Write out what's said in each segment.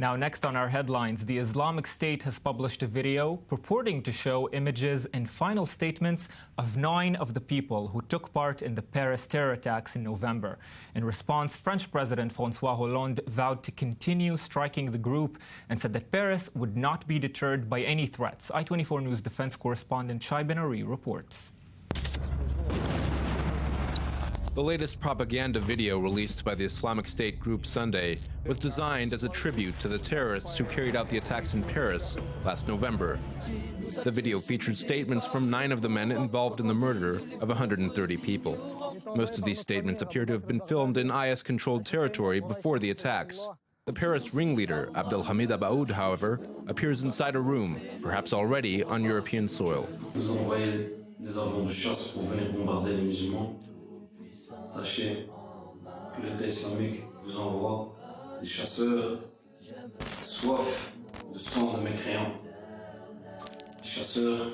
Now, next on our headlines, the Islamic State has published a video purporting to show images and final statements of 9 of the people who took part in the Paris terror attacks in November. In response, French President François Hollande vowed to continue striking the group and said that Paris would not be deterred by any threats. I-24 News defense correspondent Shai Ben-Ari reports. The latest propaganda video released by the Islamic State group Sunday was designed as a tribute to the terrorists who carried out the attacks in Paris last November. The video featured statements from 9 of the men involved in the murder of 130 people. Most of these statements appear to have been filmed in IS-controlled territory before the attacks. The Paris ringleader, Abdelhamid Abaoud, however, appears inside a room, perhaps already on European soil. Sachez que l'État islamique vous envoie des chasseurs soif de sang de mécréants, des chasseurs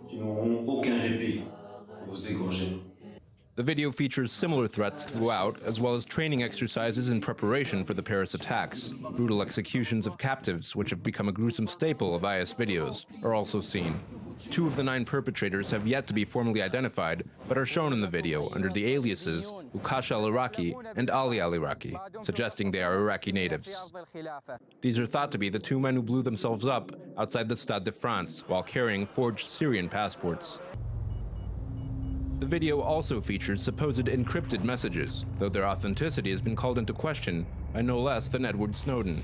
qui n'auront aucun répit pour vous égorger. The video features similar threats throughout, as well as training exercises in preparation for the Paris attacks. Brutal executions of captives, which have become a gruesome staple of IS videos, are also seen. 2 of the 9 perpetrators have yet to be formally identified, but are shown in the video under the aliases Ukash al-Iraqi and Ali al-Iraqi, suggesting they are Iraqi natives. These are thought to be the 2 men who blew themselves up outside the Stade de France while carrying forged Syrian passports. The video also features supposed encrypted messages, though their authenticity has been called into question by no less than Edward Snowden.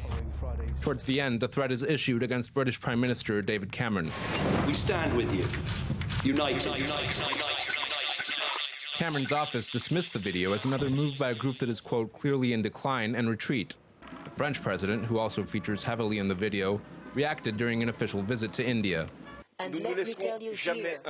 Towards the end, a threat is issued against British Prime Minister David Cameron. We stand with you. United. Cameron's office dismissed the video as another move by a group that is, quote, clearly in decline and retreat. The French president, who also features heavily in the video, reacted during an official visit to India. And let me tell you here,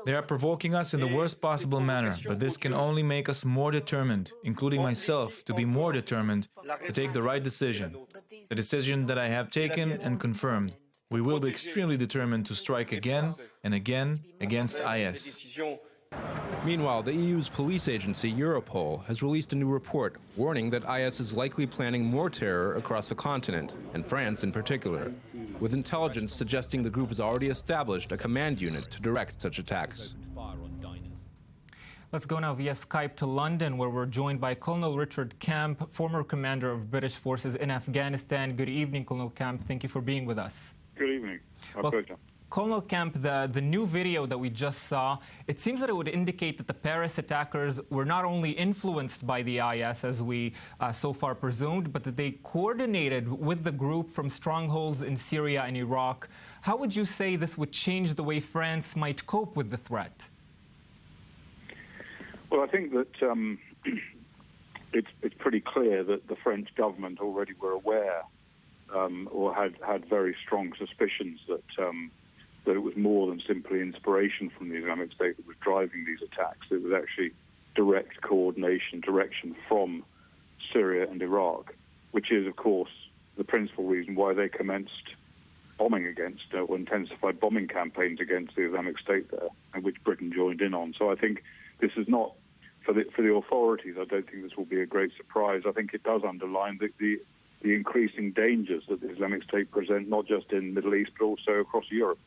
they are provoking us in the worst possible manner, but this can only make us more determined, including myself, to be more determined to take the right decision, the decision that I have taken and confirmed. We will be extremely determined to strike again and again against IS. Meanwhile, the EU's police agency, Europol, has released a new report warning that IS is likely planning more terror across the continent, and France in particular, with intelligence suggesting the group has already established a command unit to direct such attacks. Let's go now via Skype to London, where we're joined by Colonel Richard Kemp, former commander of British forces in Afghanistan. Good evening, Colonel Kemp. Thank you for being with us. Good evening. My pleasure. Colonel Kemp, the new video that we just saw, it seems that it would indicate that the Paris attackers were not only influenced by the IS, as we so far presumed, but that they coordinated with the group from strongholds in Syria and Iraq. How would you say this would change the way France might cope with the threat? Well, I think that it's pretty clear that the French government already were aware or had very strong suspicions that it was more than simply inspiration from the Islamic State that was driving these attacks. It was actually direct coordination, direction from Syria and Iraq, which is, of course, the principal reason why they commenced bombing against or intensified bombing campaigns against the Islamic State there, and which Britain joined in on. So I think this is not, for the authorities, I don't think this will be a great surprise. I think it does underline the increasing dangers that the Islamic State present, not just in the Middle East, but also across Europe.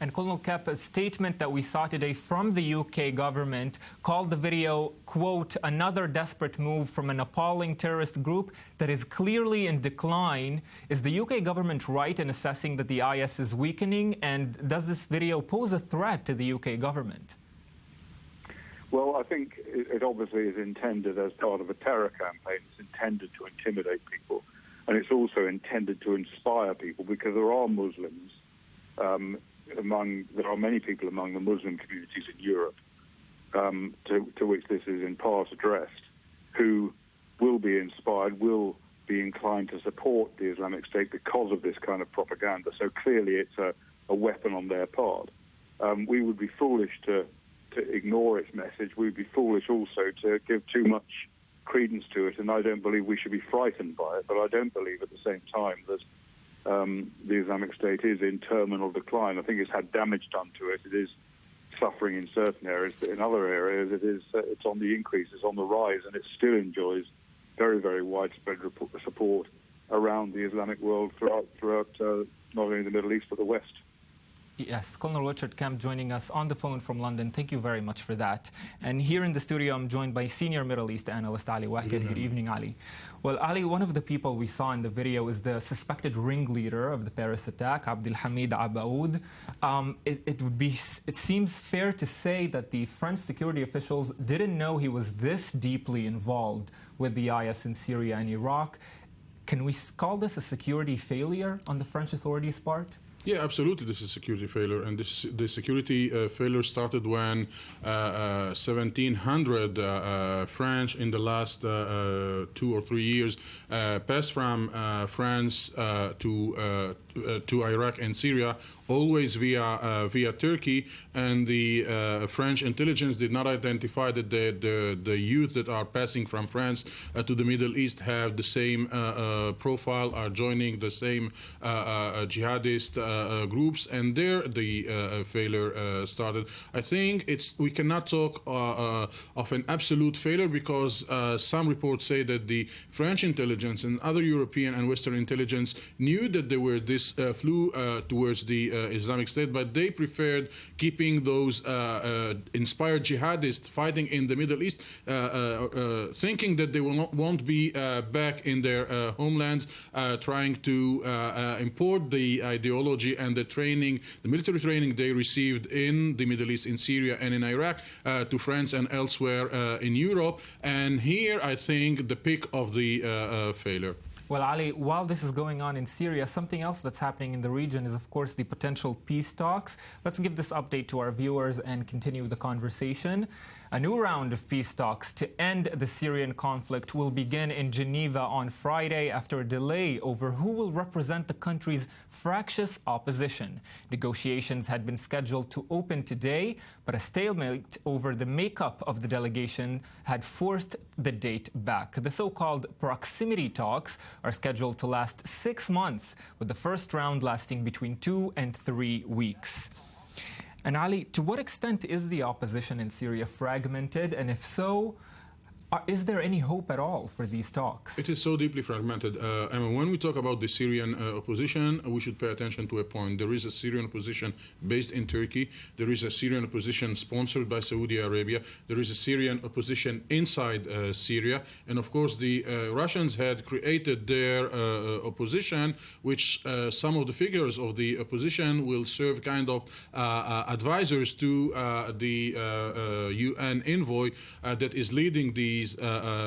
And Colonel Kemp, a statement that we saw today from the UK government called the video, quote, another desperate move from an appalling terrorist group that is clearly in decline. Is the UK government right in assessing that the IS is weakening? And does this video pose a threat to the UK government? Well, I think it obviously is intended as part of a terror campaign. It's intended to intimidate people. And it's also intended to inspire people, because there are Muslims there are many people among the Muslim communities in Europe to which this is in part addressed, who will be inspired, will be inclined to support the Islamic State because of this kind of propaganda. So clearly it's a weapon on their part. We would be foolish to ignore its message. We would be foolish also to give too much credence to it, and I don't believe we should be frightened by it, but I don't believe at the same time that the Islamic State is in terminal decline. I think it's had damage done to it. It is suffering in certain areas, but in other areas it's on the increase, it's on the rise, and it still enjoys very, very widespread support around the Islamic world throughout not only the Middle East but the West. Yes, Colonel Richard Kemp joining us on the phone from London. Thank you very much for that. And here in the studio, I'm joined by senior Middle East analyst Ali Waheed. Good evening, Ali. Well, Ali, one of the people we saw in the video is the suspected ringleader of the Paris attack, Abdelhamid Abaoud. It seems fair to say that the French security officials didn't know he was this deeply involved with the IS in Syria and Iraq. Can we call this a security failure on the French authorities' part? Yeah, absolutely. This is a security failure, and the security failure started when 1,700 French in the last 2 or 3 years passed from France to Iraq and Syria, always via Turkey, and the French intelligence did not identify that the youth that are passing from France to the Middle East have the same profile, are joining the same jihadist groups, and there the failure started. I think we cannot talk of an absolute failure, because some reports say that the French intelligence and other European and Western intelligence knew that there were this flew towards the Islamic State, but they preferred keeping those inspired jihadists fighting in the Middle East, thinking that they won't be back in their homelands, trying to import the ideology and the training, the military training they received in the Middle East, in Syria and in Iraq, to France and elsewhere in Europe. And here, I think, the peak of the failure. Well, Ali, while this is going on in Syria, something else that's happening in the region is, of course, the potential peace talks. Let's give this update to our viewers and continue the conversation. A new round of peace talks to end the Syrian conflict will begin in Geneva on Friday after a delay over who will represent the country's fractious opposition. Negotiations had been scheduled to open today, but a stalemate over the makeup of the delegation had forced the date back. The so-called proximity talks are scheduled to last 6 months, with the first round lasting between 2 and 3 weeks. And Ali, to what extent is the opposition in Syria fragmented? And if so, is there any hope at all for these talks? It is so deeply fragmented. I mean, when we talk about the Syrian opposition, we should pay attention to a point. There is a Syrian opposition based in Turkey. There is a Syrian opposition sponsored by Saudi Arabia. There is a Syrian opposition inside Syria. And of course, the Russians had created their opposition, which some of the figures of the opposition will serve kind of advisors to the UN envoy that is leading the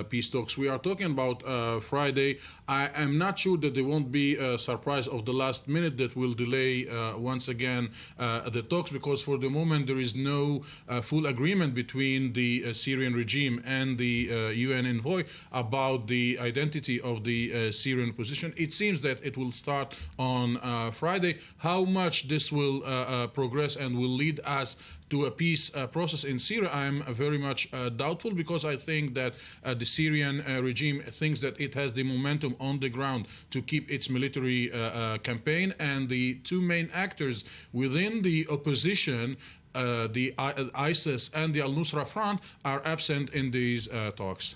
peace talks. We are talking about Friday. I am not sure that there won't be a surprise of the last minute that will delay once again the talks, because for the moment there is no full agreement between the Syrian regime and the UN envoy about the identity of the Syrian opposition. It seems that it will start on Friday. How much this will progress and will lead us to a peace process in Syria, I'm very much doubtful, because I think that the Syrian regime thinks that it has the momentum on the ground to keep its military campaign, and the two main actors within the opposition, the ISIS and the Al-Nusra Front, are absent in these talks.